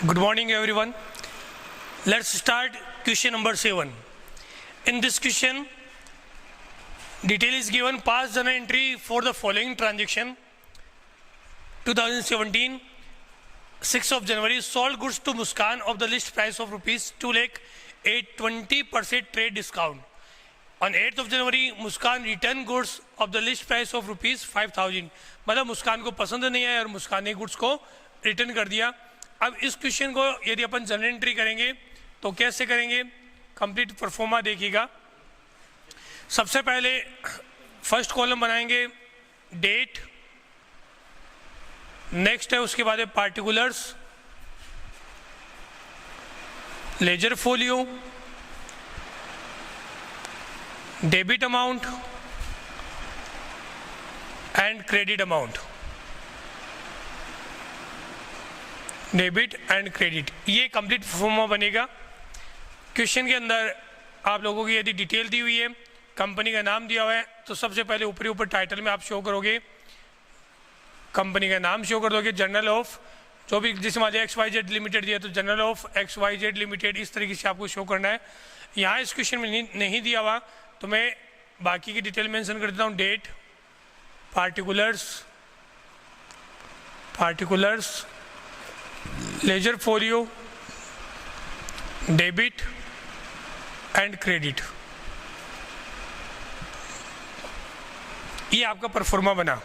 Good morning everyone. Let's start question number 7. In this question, detail is given: past journal entry for the following transaction. 2017, 6th of January, sold goods to Muskan of the list price of rupees 2 lakh at 20% trade discount. On 8th of January, Muskan returned goods of the list price of rupees 5,000. मतलब मुस्कान को पसंद नहीं आया और मुस्कान ने goods को return कर दिया. अब इस क्वेश्चन को यदि अपन जर्नल एंट्री करेंगे तो कैसे करेंगे? कंप्लीट परफॉर्मा देखिएगा. सबसे पहले फर्स्ट कॉलम बनाएंगे डेट, नेक्स्ट है उसके बाद है particulars, ledger folio, debit amount and credit amount. Debit and credit, ये कंप्लीट फॉर्मा बनेगा. क्वेश्चन के अंदर आप लोगों की यदि डिटेल दी हुई है, कंपनी का नाम दिया हुआ है, तो सबसे पहले ऊपर टाइटल में आप शो करोगे, कंपनी का नाम शो कर दोगे. जर्नल ऑफ जो भी, जिसमें मान लिया XYZ लिमिटेड दिया तो जर्नल ऑफ XYZ लिमिटेड, इस तरीके से आपको शो करना है. यहाँ इस क्वेश्चन में नहीं दिया हुआ तो मैं बाकी की डिटेल मेंशन कर देता हूँ. Date, particulars, ledger folio, debit and credit, ये आपका परफॉर्मा बना.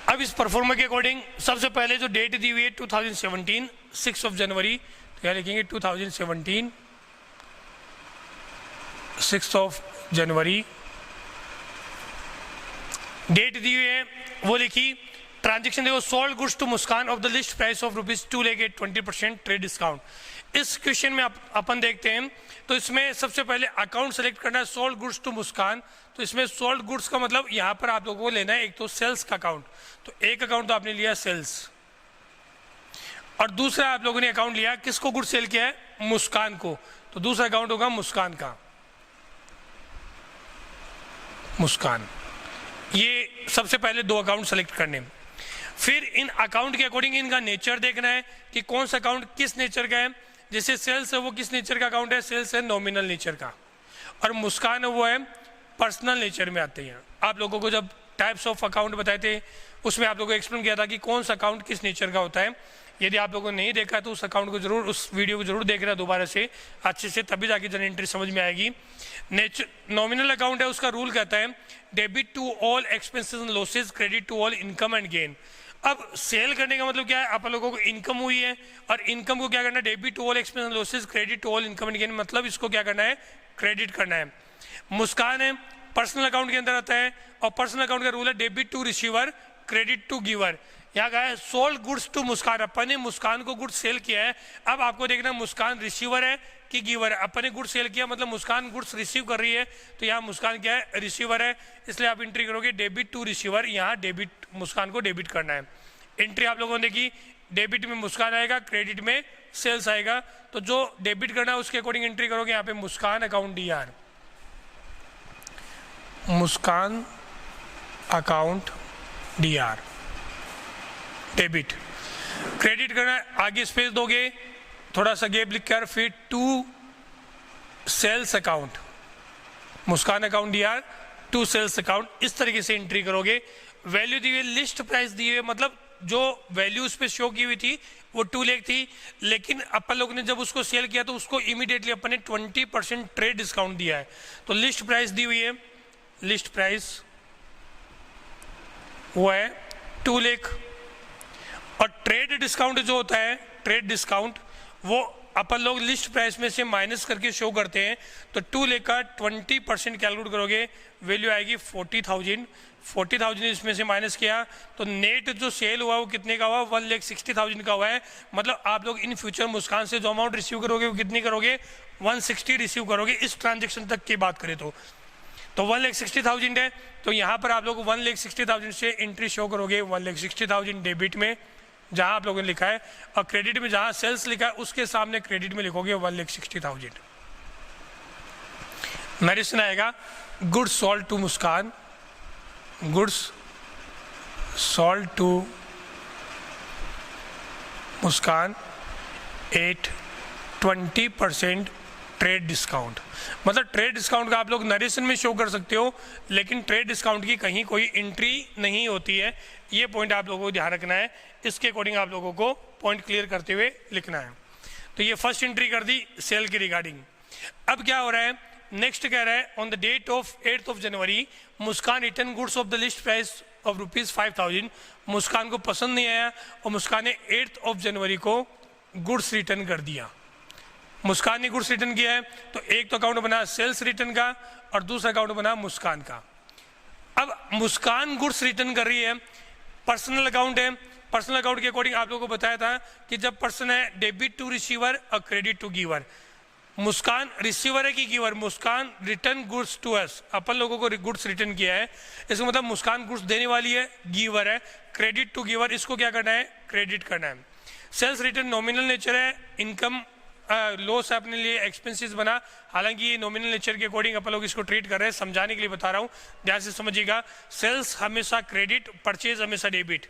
अब इस परफॉर्मा के अकॉर्डिंग सबसे पहले जो डेट दी हुई है 2017, 6 ऑफ जनवरी, तो यहाँ लिखेंगे 2017 6 ऑफ जनवरी. डेट दी हुई है वो लिखी. ट्रांजेक्शन देखो, sold goods to Muskan of the list price of rupees 2 lakh at 20% trade discount. इस क्वेश्चन में अपन देखते हैं तो इसमें सबसे पहले अकाउंट सेलेक्ट करना है, सोल्ड गुड्स टू मुस्कान. तो इसमें सोल्ड गुड्स का मतलब यहाँ पर आप लोगों को लेना है एक तो सेल्स का अकाउंट, तो एक अकाउंट तो आपने लिया सेल्स, और दूसरा आप लोगों ने अकाउंट लिया किसको गुड्स सेल किया है? मुस्कान को, तो दूसरा अकाउंट होगा मुस्कान का. मुस्कान, ये सबसे पहले दो अकाउंट सेलेक्ट करने. फिर इन अकाउंट के अकॉर्डिंग इनका नेचर देखना है कि कौन सा अकाउंट किस नेचर का है. जैसे सेल्स है वो किस नेचर का अकाउंट है? सेल्स है नॉमिनल नेचर का, और मुस्कान है वो है पर्सनल नेचर में आते हैं. आप लोगों को जब टाइप्स ऑफ अकाउंट बताए थे उसमें आप लोगों को एक्सप्लेन किया था कि कौन सा अकाउंट किस नेचर का होता है. यदि आप लोगों ने नहीं देखा तो उस अकाउंट को जरूर, उस वीडियो को जरूर देख रहा है दोबारा से अच्छे से, तभी जाके जर्नल एंट्री समझ में आएगी. नॉमिनल अकाउंट है, उसका रूल कहता है debit to all expenses and losses, credit to all income and gain. अब सेल करने का मतलब क्या है? आप लोगों को इनकम हुई है और इनकम को क्या करना है? Debit to all expenses and losses, credit to all income and gain, मतलब इसको क्या करना है? क्रेडिट करना है. मुस्कान है पर्सनल अकाउंट के अंदर आता है, और पर्सनल अकाउंट का रूल है debit to receiver, credit to giver. यहाँ का है सोल्ड गुड्स टू मुस्कान, अपन ने मुस्कान को गुड्स सेल किया है. अब आपको देखना मुस्कान रिसीवर है कि गिवर है. अपन ने गुड्स सेल किया मतलब मुस्कान गुड्स रिसीव कर रही है, तो यहाँ मुस्कान क्या है? रिसीवर है, इसलिए आप एंट्री करोगे डेबिट टू रिसीवर. यहाँ डेबिट, मुस्कान को डेबिट करना है. एंट्री आप लोगों ने देखी, डेबिट में मुस्कान आएगा, क्रेडिट में सेल्स आएगा. तो जो डेबिट करना है उसके अकॉर्डिंग एंट्री करोगे. यहाँ पे Muskan account DR, Muskan account DR debit. Credit करना आगे स्पेस दोगे, थोड़ा सा गैप लिखकर, फिर to sales account, Muskan account DR to sales account. इस तरीके से एंट्री करोगे. वैल्यू दी हुई, लिस्ट प्राइस दी हुई, मतलब जो वैल्यू उस पर शो की हुई थी वो 2 लाख थी, लेकिन अपन लोग ने जब उसको सेल किया तो उसको इमीडिएटली अपन ने 20% ट्रेड डिस्काउंट दिया है. तो लिस्ट प्राइस दी हुई है, लिस्ट प्राइस वो है 2 लाख, और ट्रेड डिस्काउंट जो होता है, ट्रेड डिस्काउंट वो अपन लोग लिस्ट प्राइस में से माइनस करके शो करते हैं. तो 2 लाख का 20% कैलकुलेट करोगे, वैल्यू आएगी 40,000. 40,000 इसमें से माइनस किया तो नेट जो सेल हुआ वो कितने का हुआ? 1,60,000 का हुआ है. मतलब आप लोग इन फ्यूचर मुस्कान से जो अमाउंट रिसीव करोगे वो कितनी करोगे? 160 रिसीव करोगे. इस ट्रांजेक्शन तक की बात करें तो 1,60,000 है, तो यहाँ पर आप लोग 1,60,000 से एंट्री शो करोगे. 1,60,000 डेबिट में जहाँ आप लोगों ने लिखा है, और क्रेडिट में जहाँ सेल्स लिखा है उसके सामने क्रेडिट में लिखोगे 1,60,000. मेडिसिन आएगा goods sold to Muskan, goods sold to Muskan at 20% trade discount. मतलब ट्रेड डिस्काउंट का आप लोग नरेशन में शो कर सकते हो, लेकिन ट्रेड डिस्काउंट की कहीं कोई एंट्री नहीं होती है। ये पॉइंट आप लोगों को ध्यान रखना है, इसके अकॉर्डिंग आप लोगों को पॉइंट क्लियर करते हुए लिखना है। तो ये फर्स्ट एंट्री कर दी सेल की रिगार्डिंग। अब क्या हो रहा है, नेक्स्ट कह रहा है on the date of 8 January Muskan return goods of the list price of ₹5,000। Muskan को पसंद नहीं आया और मुस्कान ने 8 जनवरी को गुड्स रिटर्न कर दिया। मुस्कान ने गुड्स रिटर्न किया है तो एक तो अकाउंट बना सेल्स रिटर्न का और दूसरा अकाउंट बना मुस्कान का। अब मुस्कान गुड्स रिटर्न कर रही है, पर्सनल अकाउंट है। पर्सनल अकाउंट के अकॉर्डिंग आप लोगों को बताया था कि जब पर्सन है डेबिट टू रिसीवर और credit to giver. Muskan receiver है कि giver, Muskan return goods to us, अपन लोगों को गुड्स रिटर्न किया है, इसका मतलब मुस्कान गुड्स देने वाली है, गिवर है। क्रेडिट टू गिवर, इसको क्या करना है, क्रेडिट करना है। सेल्स रिटर्न नॉमिनल नेचर है, इनकम लॉस है अपने लिए, एक्सपेंसेस बना, हालांकि ये नॉमिनल नेचर के अकॉर्डिंग अपन लोग इसको ट्रीट कर रहे हैं, समझाने के लिए बता रहा हूँ, ध्यान से समझिएगा। सेल्स हमेशा क्रेडिट, परचेज हमेशा डेबिट।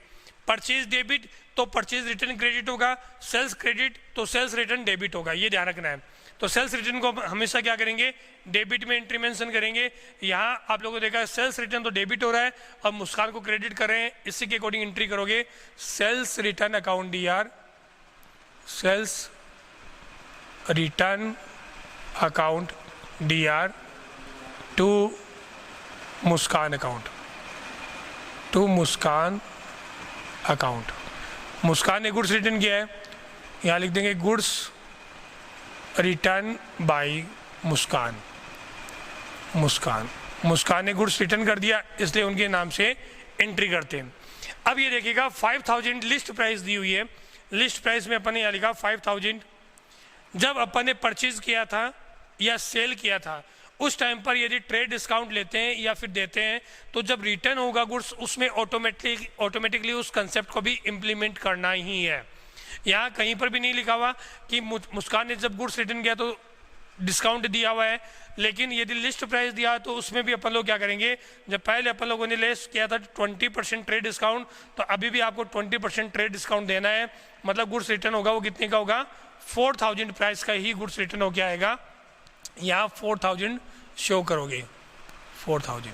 परचेज डेबिट तो परचेज रिटर्न क्रेडिट होगा, सेल्स क्रेडिट तो सेल्स रिटर्न डेबिट होगा, ये ध्यान रखना है। तो सेल्स रिटर्न को हमेशा क्या करेंगे, डेबिट में एंट्री मेंशन करेंगे। यहाँ आप लोगों को देखा सेल्स रिटर्न तो डेबिट हो रहा है और मुस्कान को क्रेडिट कर रहे हैं, इसी के अकॉर्डिंग एंट्री करोगे sales return account DR, sales return account DR to Muskan account, to Muskan account. Muskan ने गुड्स रिटर्न किया है, यहाँ लिख देंगे goods return by Muskan. Muskan, Muskan ने गुड्स रिटर्न कर दिया, इसलिए उनके नाम से एंट्री करते हैं। अब ये देखिएगा 5,000 लिस्ट प्राइस दी हुई है, लिस्ट प्राइस में अपन ने यहाँ लिखा 5,000। जब अपन ने परचेज किया था या सेल किया था उस टाइम पर यदि ट्रेड डिस्काउंट लेते हैं या फिर देते हैं तो जब रिटर्न होगा गुड्स उसमें ऑटोमेटिकली उस कंसेप्ट को भी इम्प्लीमेंट करना ही है। यहाँ कहीं पर भी नहीं लिखा हुआ कि मुस्कान ने जब गुड्स रिटर्न किया तो डिस्काउंट दिया हुआ है, लेकिन यदि लिस्ट प्राइस दिया तो उसमें भी अपन लोग क्या करेंगे, जब पहले अपन लोगों ने लेस किया था 20% ट्रेड डिस्काउंट, तो अभी भी आपको 20% ट्रेड डिस्काउंट देना है। मतलब गुड्स रिटर्न होगा वो कितने का होगा, 4,000 प्राइस का ही गुड्स रिटर्न हो क्या आएगा, यहाँ 4,000 शो करोगे। 4,000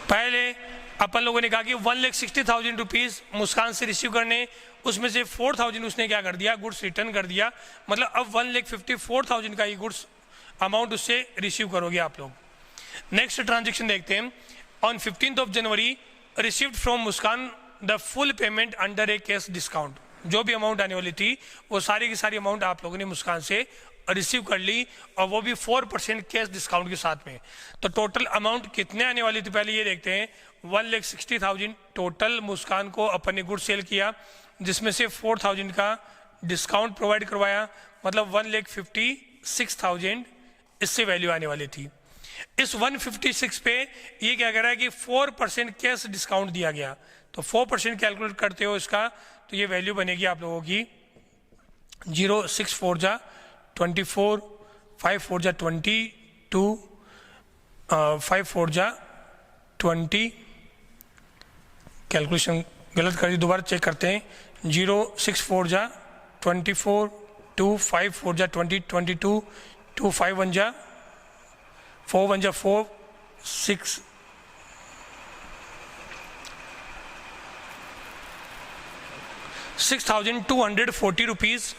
पहले अपन लोगों ने कहा कि 1,60,000 रुपीज़ मुस्कान से रिसीव करने, उसमें से 4,000 उसने क्या कर दिया, गुड्स रिटर्न कर दिया। मतलब अब 1,54,000 का ही गुड्स अमाउंट उससे रिसीव करोगे आप लोग। नेक्स्ट ट्रांजेक्शन देखते हैं। On 15 January received from Muskan the full payment under A cash discount. जो भी अमाउंट आने वाली थी वो सारी की सारी अमाउंट आप लोगों ने मुस्कान से रिसीव कर ली, और वो भी 4% कैश डिस्काउंट के साथ में। तो टोटल अमाउंट कितने आने वाली थी पहले ये देखते हैं। 1,60,000 टोटल मुस्कान को अपन ने गुड सेल किया, जिसमें से 4,000 का डिस्काउंट प्रोवाइड करवाया, मतलब 1,56,000 इससे वैल्यू आने वाली थी। इस 156 पे ये क्या कह रहा है कि 4% कैश डिस्काउंट दिया गया, तो 4% कैलकुलेट करते हो इसका तो ये वैल्यू बनेगी आप लोगों की 064 जा 24, 54 जा 22, 54 जा 20। कैलकुलेशन गलत कर दी, दोबारा चेक करते हैं। 064 जा 24, 254 जा 20, 22, 251 जा 41 जा 4, 6 6,240 रुपीज़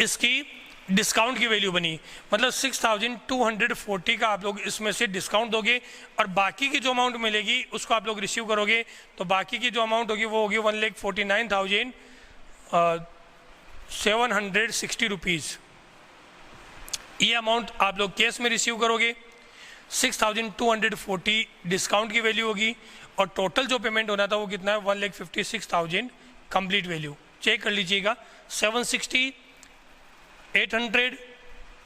इसकी डिस्काउंट की वैल्यू बनी। मतलब 6,240 का आप लोग इसमें से डिस्काउंट दोगे और बाकी की जो अमाउंट मिलेगी उसको आप लोग रिसीव करोगे। तो बाकी की जो अमाउंट होगी वो होगी 1,49,760 रुपीज़। ये अमाउंट आप लोग कैश में रिसीव करोगे। 6,240 डिस्काउंट की वैल्यू होगी और टोटल जो पेमेंट होना था वो कितना है, 1,56,000 कंप्लीट वैल्यू। चेक कर लीजिएगा। 760, 800,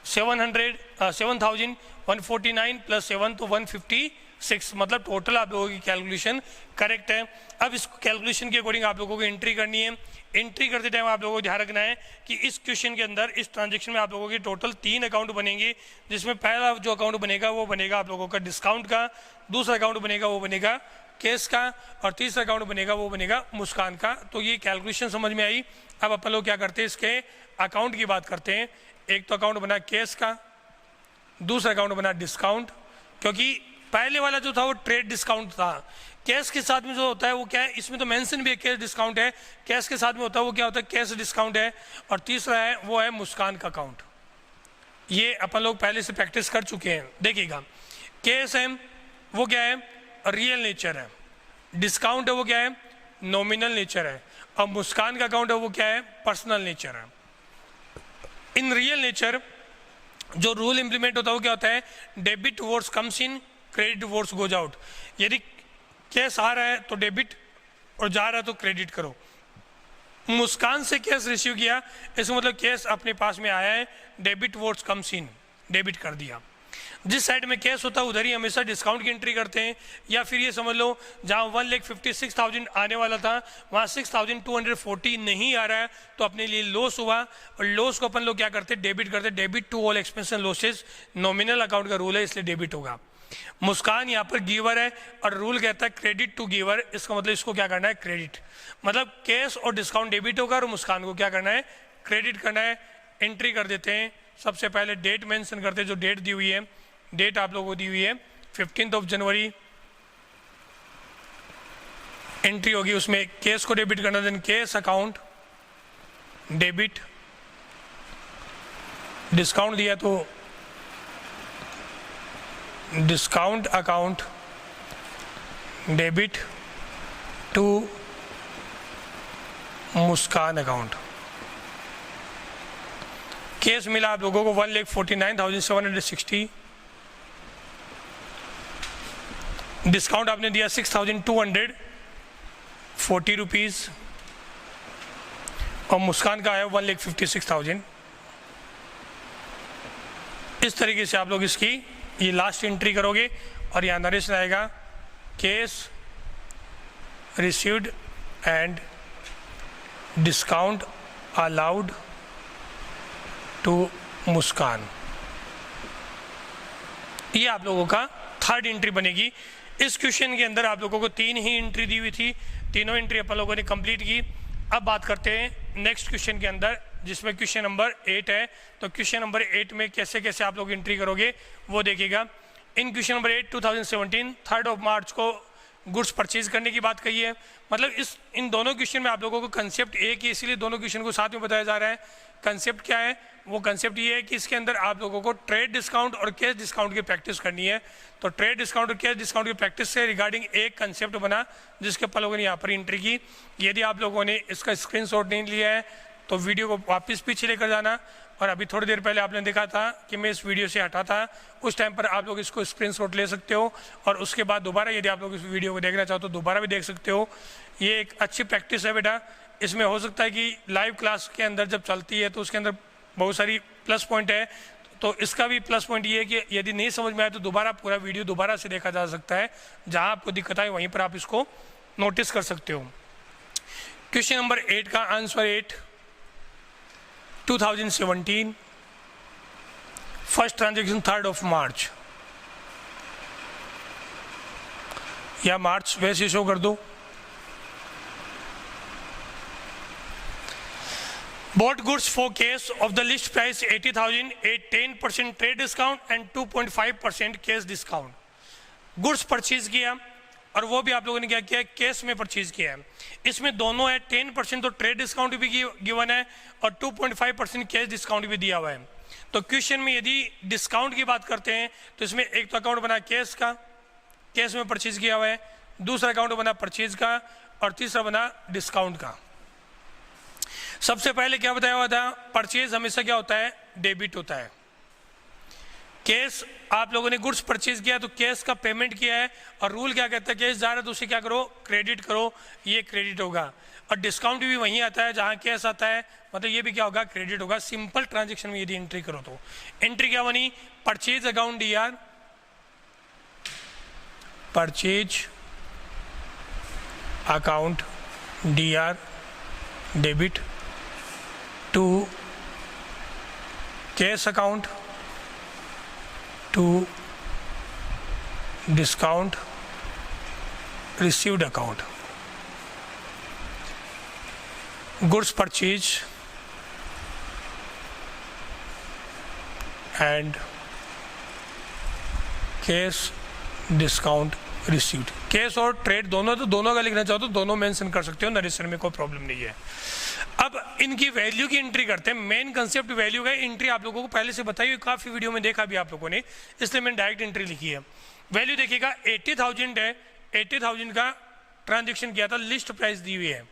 700, 7,149 प्लस 7 तो 156, मतलब टोटल आप लोगों की कैलकुलेशन करेक्ट है। अब इस कैलकुलेशन के अकॉर्डिंग आप लोगों को एंट्री करनी है। एंट्री करते टाइम आप लोगों को ध्यान रखना है कि इस क्वेश्चन के अंदर, इस ट्रांजेक्शन में आप लोगों के टोटल 3 अकाउंट बनेंगे, जिसमें पहला जो अकाउंट बनेगा वो बनेगा आप लोगों का डिस्काउंट का, दूसरा अकाउंट बनेगा वो बनेगा केस का, और तीसरा अकाउंट बनेगा वो बनेगा मुस्कान का। तो ये कैलकुलेशन समझ में आई। अब अपन लोग क्या करते हैं, इसके अकाउंट की बात करते हैं। एक तो अकाउंट बना केस का, दूसरा अकाउंट बना डिस्काउंट, क्योंकि पहले वाला जो था वो ट्रेड डिस्काउंट था। कैश के साथ में जो होता है वो क्या है, इसमें तो मेंशन भी है कैश डिस्काउंट है, कैश के साथ में होता है वो क्या होता है, कैश डिस्काउंट है। और तीसरा है वो है मुस्कान का अकाउंट। ये अपन लोग पहले से प्रैक्टिस कर चुके हैं। देखिएगा, कैश है वो क्या है, रियल नेचर है, डिस्काउंट है वो क्या है, नॉमिनल नेचर है, और मुस्कान का अकाउंट है वो क्या है, पर्सनल नेचर है। इन रियल नेचर जो रूल इंप्लीमेंट होता है वो क्या होता है, debit words comes in, credit words goes out. यदि कैश आ रहा है तो डेबिट, और जा रहा है तो क्रेडिट करो। मुस्कान से कैश रिसीव किया, इसका मतलब कैश अपने पास में आया है, debit words comes in, debit कर दिया। जिस साइड में कैश होता है उधर ही हमेशा डिस्काउंट की एंट्री करते हैं। या फिर ये समझ लो जहाँ 1,56,000 आने वाला था वहाँ 6,240 नहीं आ रहा है, तो अपने लिए लॉस हुआ, और लॉस को अपन लोग क्या करते हैं, डेबिट करते हैं। Debit to all expense and losses, nominal account का रूल है इसलिए डेबिट होगा। मुस्कान यहाँ पर गिवर है और रूल कहता है क्रेडिट टू गिवर, इसका मतलब इसको क्या करना है, क्रेडिट। मतलब कैश और डिस्काउंट डेबिट होगा और मुस्कान को क्या करना है, क्रेडिट करना है। एंट्री कर देते हैं। सबसे पहले डेट मेंशन करते हैं, जो डेट दी हुई है, डेट आप लोगों को दी हुई है 15 जनवरी। एंट्री होगी उसमें कैश को डेबिट करना, then cash account debit, discount दिया तो discount account debit to Muskan account. Case मिला आप लोगों को 1,49,760, डिस्काउंट आपने दिया 6,240 रुपीज़, और मुस्कान का आया 1,56,000। इस तरीके से आप लोग इसकी ये लास्ट एंट्री करोगे और यहाँ नरेशन आएगा cash received and discount allowed to Muskan. ये आप लोगों का थर्ड एंट्री बनेगी। इस क्वेश्चन के अंदर आप लोगों को 3 ही एंट्री दी हुई थी, तीनों एंट्री अपन लोगों ने कंप्लीट की। अब बात करते हैं नेक्स्ट क्वेश्चन के अंदर, जिसमें क्वेश्चन नंबर 8 है। तो क्वेश्चन नंबर 8 में कैसे कैसे आप लोग एंट्री करोगे वो देखिएगा। इन क्वेश्चन नंबर 8 2017 3 मार्च को गुड्स परचेज करने की बात कही है। मतलब इन दोनों क्वेश्चन में आप लोगों को कंसेप्ट एक ही, इसीलिए दोनों क्वेश्चन को साथ में बताया जा रहा है। कंसेप्ट क्या है, वो कंसेप्ट ये है कि इसके अंदर आप लोगों को ट्रेड डिस्काउंट और कैश डिस्काउंट की प्रैक्टिस करनी है। तो ट्रेड डिस्काउंट और कैश डिस्काउंट की प्रैक्टिस से रिगार्डिंग एक कंसेप्ट बना, जिसके अपन लोगों ने यहाँ पर एंट्री की। यदि आप लोगों ने इसका स्क्रीनशॉट नहीं लिया है तो वीडियो को वापस पीछे लेकर जाना। और अभी थोड़ी देर पहले आपने देखा था कि मैं इस वीडियो से हटा था, उस टाइम पर आप लोग इसको स्क्रीनशॉट ले सकते हो, और उसके बाद दोबारा यदि आप लोग इस वीडियो को देखना चाहो तो दोबारा भी देख सकते हो। ये एक अच्छी प्रैक्टिस है बेटा। इसमें हो सकता है कि लाइव क्लास के अंदर जब चलती है तो उसके अंदर बहुत सारी प्लस पॉइंट है, तो इसका भी प्लस पॉइंट ये है कि यदि नहीं समझ में आए तो दोबारा पूरा वीडियो दोबारा से देखा जा सकता है। जहाँ आपको दिक्कत आए वहीं पर आप इसको नोटिस कर सकते हो। क्वेश्चन नंबर 8 का आंसर 8 2017 फर्स्ट ट्रांजेक्शन 3 मार्च, या मार्च वैसे शो कर दो। Bought goods for cash of the list price 80,000 at 10% trade discount and 2.5% cash discount. Goods purchase किया और वो भी आप लोगों ने क्या किया, कैश में परचेज किया है। इसमें दोनों है, 10% तो ट्रेड डिस्काउंट भी गिवन है और 2.5% कैश डिस्काउंट भी दिया हुआ है। तो क्वेश्चन में यदि डिस्काउंट की बात करते हैं तो इसमें एक तो अकाउंट बना कैश का, कैश में परचेज किया हुआ है, दूसरा अकाउंट बना परचेज का, और तीसरा बना डिस्काउंट का। सबसे पहले क्या बताया हुआ था, परचेज हमेशा क्या होता है, डेबिट होता है। कैश आप लोगों ने गुड्स परचेज किया तो कैश का पेमेंट किया है, और रूल क्या कहता है, कैश जा रहा है तो उसे क्या करो, क्रेडिट करो, ये क्रेडिट होगा। और डिस्काउंट भी वहीं आता है जहां कैश आता है, मतलब ये भी क्या होगा, क्रेडिट होगा। सिंपल ट्रांजेक्शन में यदि एंट्री करो तो एंट्री क्या बनी, purchase account DR, purchase account DR debit to cash account to discount received account, goods purchase and cash discount received. Cash और ट्रेड दोनों, तो दोनों का लिखना चाहो तो दोनों मेंशन कर सकते हो, नरेशन में कोई प्रॉब्लम नहीं है। अब इनकी वैल्यू की एंट्री करते हैं। मेन कंसेप्ट वैल्यू का एंट्री आप लोगों को पहले से बताई हुई, काफ़ी वीडियो में देखा भी आप लोगों ने, इसलिए मैंने डायरेक्ट एंट्री लिखी है। वैल्यू देखिएगा 80,000 है, 80,000 का ट्रांजेक्शन किया था, लिस्ट प्राइस दी हुई है,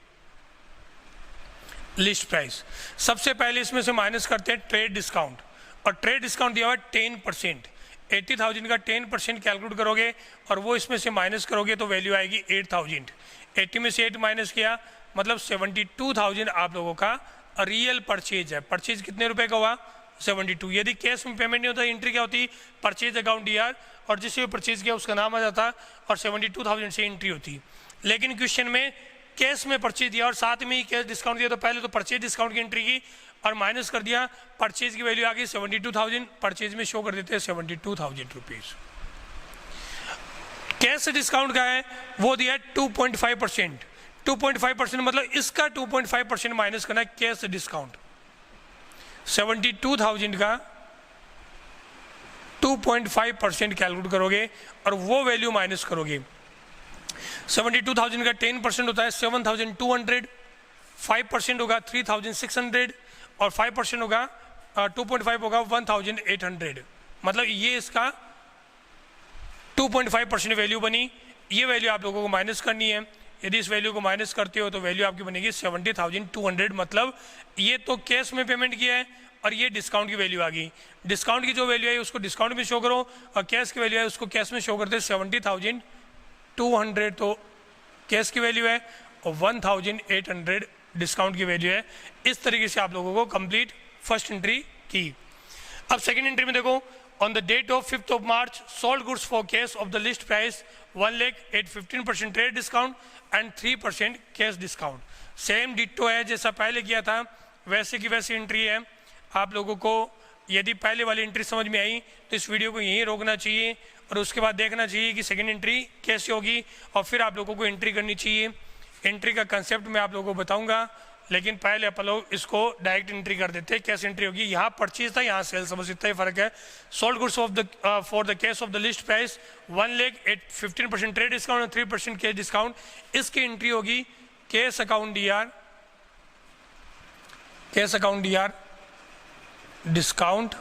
लिस्ट प्राइस। सबसे पहले इसमें से माइनस करते हैं ट्रेड डिस्काउंट, और ट्रेड डिस्काउंट दिया हुआ 10%। 80,000 का 10% कैलकुलेट करोगे और वो इसमें से माइनस करोगे तो वैल्यू आएगी 8,000। 80 में से 8 माइनस किया मतलब 72,000 आप लोगों का रियल परचेज है। परचेज कितने रुपए का हुआ? 72। यदि कैश में पेमेंट नहीं होता, एंट्री क्या होती? परचेज अकाउंट डीआर, और जिससे परचेज किया उसका नाम आ जाता और 72,000 से एंट्री होती। लेकिन क्वेश्चन में कैश में परचेज दिया और साथ में ही कैश डिस्काउंट दिया, तो पहले तो परचेज डिस्काउंट की एंट्री की और माइनस कर दिया, परचेज की वैल्यू आ गई 72,000, परचेज में शो कर देते हैं 72,000 रुपीज। कैश डिस्काउंट का है वो दिया है 2.5%। 2.5% मतलब इसका 2.5% माइनस करना है कैश डिस्काउंट। 72,000 का 2.5% कैलकुलेट करोगे और वो वैल्यू माइनस करोगे। 72,000 का 10% होता है 7,200, 5% होगा 3,600 और 5% होगा 2.5 होगा 1,800। मतलब ये इसका 2.5% वैल्यू बनी। ये वैल्यू आप लोगों को माइनस करनी है। यदि इस वैल्यू को माइनस करते हो तो वैल्यू आपकी बनेगी 70,200। मतलब ये तो कैश में पेमेंट किया है और ये डिस्काउंट की वैल्यू आ गई। डिस्काउंट की जो वैल्यू है उसको डिस्काउंट में शो करो और कैश की वैल्यू है उसको कैश में शो करते 70,200 तो कैश की वैल्यू है और 1,800 डिस्काउंट की वैल्यू है। इस तरीके से आप लोगों को कंप्लीट फर्स्ट एंट्री की। अब सेकंड एंट्री में देखो, on the date of 5th of March sold goods for cash of the list price 1 lakh at 15% trade discount and 3% cash discount. Same ditto है जैसा पहले किया था, वैसे की वैसी एंट्री है। आप लोगों को यदि पहले वाली एंट्री समझ में आई तो इस वीडियो को यहीं रोकना चाहिए और उसके बाद देखना चाहिए कि सेकंड एंट्री कैसे होगी और फिर आप लोगों को एंट्री करनी चाहिए। एंट्री का कंसेप्ट मैं आप लोगों को बताऊंगा, लेकिन पहले अपन लोग इसको डायरेक्ट एंट्री कर देते हैं। कैसे एंट्री होगी? यहाँ परचेज था, यहाँ सेल्स, बस इतना ही फर्क है। Sold goods of the for the cash of the list price 1 lakh at 15% trade discount और 3% कैश डिस्काउंट। इसकी एंट्री होगी cash account DR, cash account DR, discount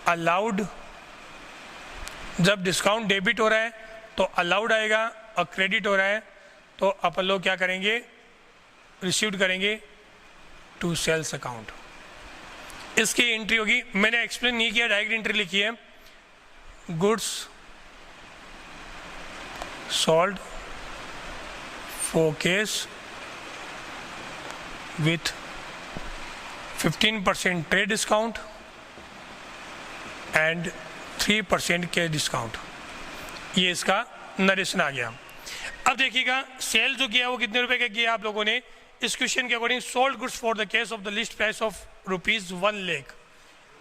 allowed. जब डिस्काउंट डेबिट हो रहा है तो अलाउड आएगा और क्रेडिट हो रहा है तो अपन लोग क्या करेंगे? रिसीव्ड करेंगे टू सेल्स अकाउंट। इसकी एंट्री होगी, मैंने एक्सप्लेन नहीं किया, डायरेक्ट एंट्री लिखी है। Goods sold for cash with 15% trade discount and 3% cash discount. ये इसका नरेशन आ गया। अब देखिएगा सेल जो किया वो कितने रुपए का किया आप लोगों ने? इस क्वेश्चन के according sold goods for the cash of the list price of rupees 1 lakh।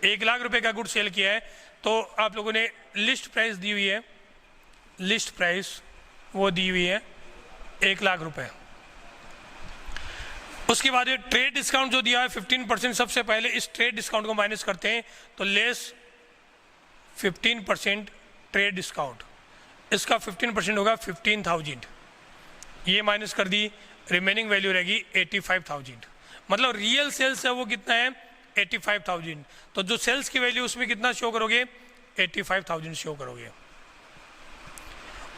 1 lakh रुपए का गुड सेल किया है तो आप लोगों ने लिस्ट प्राइस दी हुई है, लिस्ट प्राइस वो दी हुई है 1 लाख रुपए। उसके बाद ट्रेड डिस्काउंट जो दिया है 15%, सबसे पहले इस ट्रेड डिस्काउंट को माइनस करते हैं तो लेस 15% ट्रेड डिस्काउंट, इसका 15% होगा 15,000। ये माइनस कर दी, रिमेनिंग वैल्यू रहेगी 85,000। मतलब रियल सेल्स है वो कितना है? 85,000। तो जो सेल्स की वैल्यू उसमें कितना शो करोगे? 85,000 शो करोगे।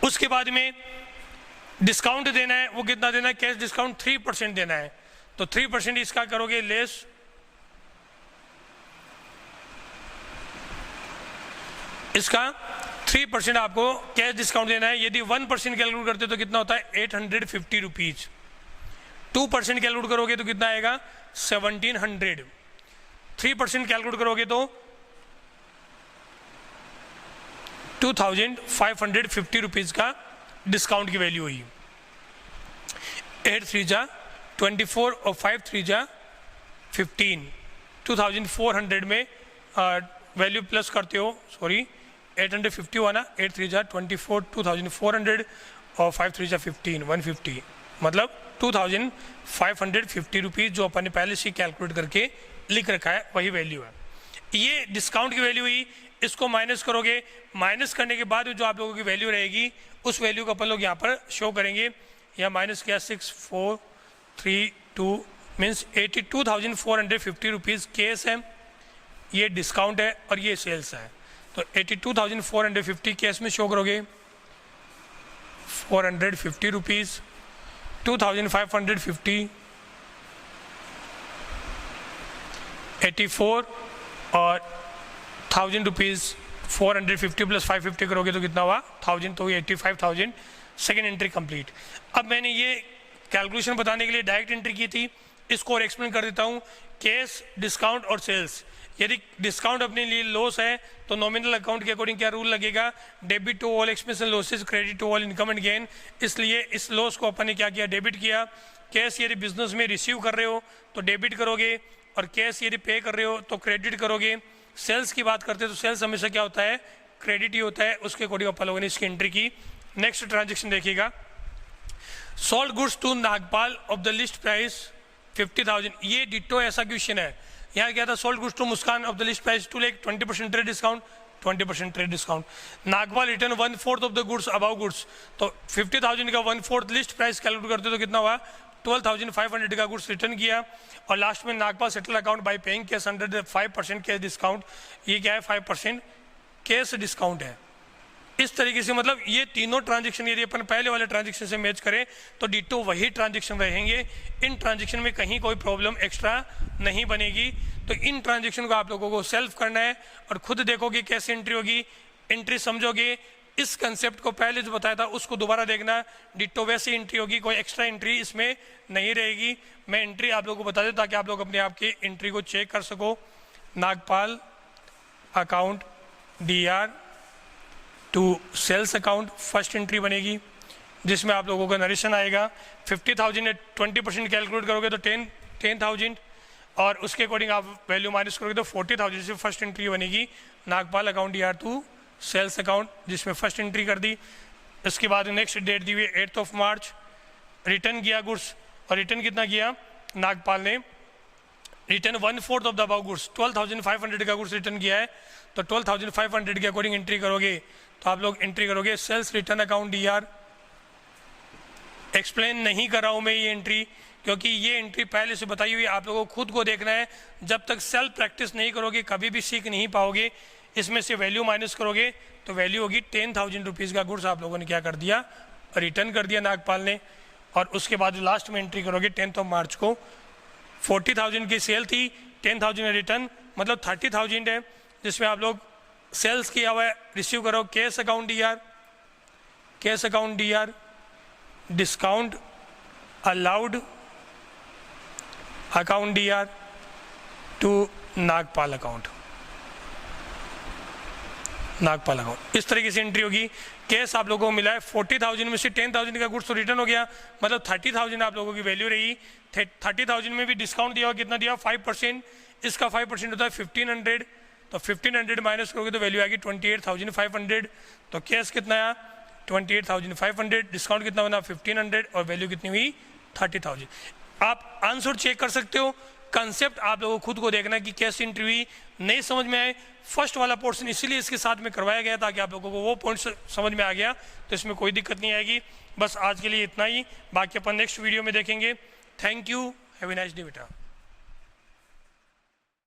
उसके बाद में डिस्काउंट देना है, वो कितना देना है? कैश डिस्काउंट 3% देना है तो 3% इसका करोगे लेस, इसका 3% आपको कैश डिस्काउंट देना है। यदि 1% कैलकुलेट करते तो कितना होता है? 850 रुपीज। 2% कैलकुलेट करोगे तो कितना आएगा? 1700। 3% कैलकुलेट करोगे तो 2,550 रुपीज का डिस्काउंट की वैल्यू हुई। 8 3 जा 24 और 5 3 जा 15। 2,400 में वैल्यू प्लस करते हो, सॉरी 850 हुआ ना, 8 3 जा 24, 2,400 और 5 3 15, 150, मतलब 2550 रुपीज़ जो अपन ने पहले से कैलकुलेट करके लिख रखा है वही वैल्यू है। ये डिस्काउंट की वैल्यू हुई, इसको माइनस करोगे, माइनस करने के बाद जो आप लोगों की वैल्यू रहेगी उस वैल्यू को अपन लोग यहाँ पर शो करेंगे। यहाँ माइनस किया 6432 मीन्स 82,450 रुपीज़ केस है, ये डिस्काउंट है और ये सेल्स है। तो 82,450 केस में शो करोगे, 450 रुपीज़, 2,550, 84 और 1000 रुपीज़, 450 प्लस 550 करोगे तो कितना हुआ 1000, तो 85,000। Second entry complete. अब मैंने ये कैलकुलेशन बताने के लिए डायरेक्ट एंट्री की थी, इसको और एक्सप्लेन कर देता हूँ। केस, डिस्काउंट और सेल्स, यदि डिस्काउंट अपने लिए लॉस है तो नॉमिनल अकाउंट के अकॉर्डिंग क्या रूल लगेगा, debit to all expense and losses, credit to all income and gain. इसलिए इस लॉस को अपन ने क्या किया, डेबिट किया। कैश यदि बिजनेस में रिसीव कर रहे हो तो डेबिट करोगे, और कैश यदि पे कर रहे हो तो क्रेडिट करोगे। सेल्स की बात करते हैं तो सेल्स हमेशा क्या होता है, क्रेडिट ही होता है। उसके अकॉर्डिंग अपन लोगों ने इसकी एंट्री की। नेक्स्ट ट्रांजेक्शन देखिएगा, sold goods to Nagpal of the list price 50,000। ये डिटो ऐसा क्वेश्चन है, यहाँ क्या था, sold goods to Muskan of the list price 2 lakh, 20% trade discount, 20% trade discount. Nagpal return 1/4 of the goods above goods, तो 50,000 का 1/4 लिस्ट प्राइस कैलकुलेट करते तो कितना हुआ 12,500 का गुड्स रिटर्न किया। और लास्ट में Nagpal settle account by paying cash under the 5% cash discount. ये क्या है, 5% कैश डिस्काउंट है। इस तरीके से मतलब ये तीनों ट्रांजेक्शन यदि अपन पहले वाले ट्रांजेक्शन से मैच करें तो डिटो वही ट्रांजेक्शन रहेंगे। इन ट्रांजेक्शन में कहीं कोई प्रॉब्लम एक्स्ट्रा नहीं बनेगी। तो इन ट्रांजेक्शन को आप लोगों को सेल्फ करना है और खुद देखोगे कैसे एंट्री होगी, एंट्री समझोगे। इस कंसेप्ट को पहले जो बताया था उसको दोबारा देखना, डिटो वैसी एंट्री होगी, कोई एक्स्ट्रा एंट्री इसमें नहीं रहेगी। मैं एंट्री आप लोगों को बता दूं ताकि आप लोग अपने आप की एंट्री को चेक कर सको। Nagpal account DR to sales account first entry बनेगी, जिसमें आप लोगों का नरेशन आएगा। 50,000 20% कैलकुलेट करोगे तो 10,000 और उसके अकॉर्डिंग आप वैल्यू माइनस करोगे तो 40,000 से फर्स्ट एंट्री बनेगी। Nagpal account DR to sales account, जिसमें फर्स्ट एंट्री कर दी। इसके बाद नेक्स्ट डेट दी हुई 8 मार्च। रिटर्न किया गुड्स, और रिटर्न कितना किया नागपाल ने, return 1/4 of the above goods, 12,500 का गुड्स रिटर्न किया है। तो 12,500 के अकॉर्डिंग एंट्री करोगे तो आप लोग एंट्री करोगे sales return account DR। Explain नहीं कर रहा हूँ मैं ये एंट्री, क्योंकि ये एंट्री पहले से बताई हुई, आप लोगों को खुद को देखना है। जब तक सेल्फ प्रैक्टिस नहीं करोगे कभी भी सीख नहीं पाओगे। इसमें से वैल्यू माइनस करोगे तो वैल्यू होगी 10,000 रुपीज़ का गुड्स आप लोगों ने क्या कर दिया, रिटर्न कर दिया नागपाल ने। और उसके बाद लास्ट में एंट्री करोगे 10 मार्च को। 40,000 की सेल थी, 10,000 रिटर्न, मतलब 30,000 है, जिसमें आप लोग सेल्स किया हुआ है रिसीव करो। Cash account DR, cash account DR, discount allowed account DR to Nagpal account, Nagpal account. इस तरीके से एंट्री होगी। कैश आप लोगों को मिला है 40,000 में से 10,000 का गुड्स तो रिटर्न हो गया, मतलब 30,000 आप लोगों की वैल्यू रही। 30,000 में भी डिस्काउंट दिया हुआ, कितना दिया 5%, इसका 5% होता है 1,500। तो 1,500 माइनस करोगे तो वैल्यू आएगी 28,500। तो कैश कितना आया 28,500, डिस्काउंट कितना बना 1,500 और वैल्यू कितनी हुई 30,000। आप आंसर चेक कर सकते हो। कंसेप्ट आप लोगों को खुद को देखना है कि कैसी एंट्री हुई। नहीं समझ में आए, फर्स्ट वाला पोर्शन इसीलिए इसके साथ में करवाया गया ताकि आप लोगों को वो पॉइंट समझ में आ गया, तो इसमें कोई दिक्कत नहीं आएगी। बस आज के लिए इतना ही, बाकी अपन नेक्स्ट वीडियो में देखेंगे। Thank you, have a nice day बेटा।